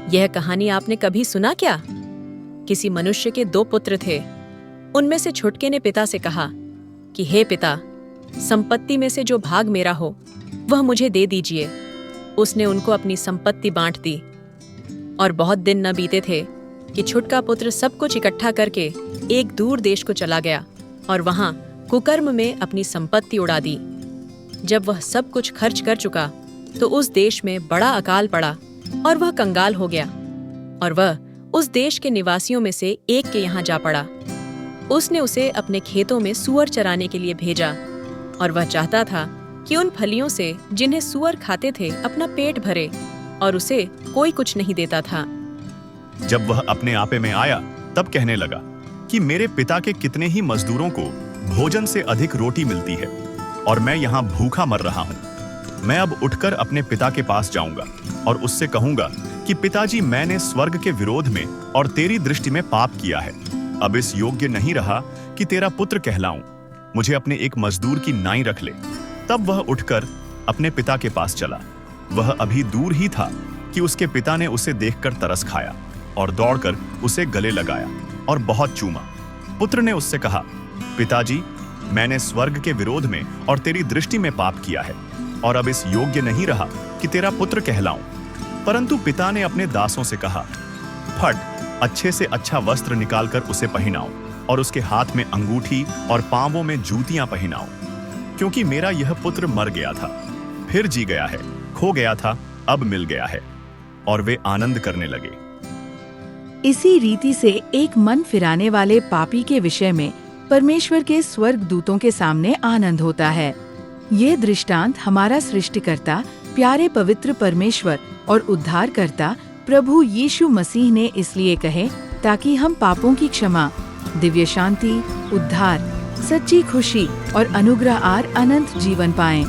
यह कहानी आपने कभी सुना क्या? किसी मनुष्य के 2 पुत्र थे। उनमें से छुटके ने पिता से कहा कि हे पिता, संपत्ति में से जो भाग मेरा हो वह मुझे दे दीजिए। उसने उनको अपनी संपत्ति बांट दी। और बहुत दिन न बीते थे कि छुटका पुत्र सब कुछ इकट्ठा करके एक दूर देश को चला गया और वहां कुकर्म में अपनी संपत्ति उड़ा दी। जब वह सब कुछ खर्च कर चुका तो उस देश में बड़ा अकाल पड़ा और वह कंगाल हो गया और वह उस देश के निवासियों में से एक के यहाँ जा पड़ा। उसने उसे अपने खेतों में सूअर चराने के लिए भेजा और वह चाहता था कि उन फलियों से जिन्हें सूअर खाते थे अपना पेट भरे, और उसे कोई कुछ नहीं देता था। जब वह अपने आपे में आया तब कहने लगा कि मेरे पिता के कितने ही मजदूरों को भोजन से अधिक रोटी मिलती है और मैं यहाँ भूखा मर रहा हूँ। मैं अब उठकर अपने पिता के पास जाऊंगा और उससे कहूंगा कि पिताजी, मैंने स्वर्ग के विरोध में और तेरी दृष्टि में पाप किया है। अब इस योग्य नहीं रहा कि तेरा पुत्र कहलाऊं। मुझे अपने एक मजदूर की नाई रख ले। तब वह उठकर अपने पिता के पास चला। वह अभी दूर ही था कि उसके पिता ने उसे देखकर तरस खाया और दौड़कर उसे गले लगाया और बहुत चूमा। पुत्र ने उससे कहा, पिताजी, मैंने स्वर्ग के विरोध में और तेरी दृष्टि में पाप किया है और अब इस योग्य नहीं रहा कि तेरा पुत्र कहलाऊं। परंतु पिता ने अपने दासों से कहा, फट, अच्छे से अच्छा वस्त्र निकालकर उसे पहनाओ और उसके हाथ में अंगूठी और पांवों में जूतियां पहनाओ, क्योंकि मेरा यह पुत्र मर गया था, फिर जी गया है, खो गया था, अब मिल गया है। और वे आनंद करने लगे। इसी रीति से एक मन फिराने वाले पापी के विषय में परमेश्वर के स्वर्ग दूतों के सामने आनंद होता है। ये दृष्टांत हमारा सृष्टिकर्ता, प्यारे पवित्र परमेश्वर और उद्धारकर्ता प्रभु यीशु मसीह ने इसलिए कहे ताकि हम पापों की क्षमा, दिव्य शांति, उद्धार, सच्ची खुशी और अनुग्रह आर अनंत जीवन पाएं।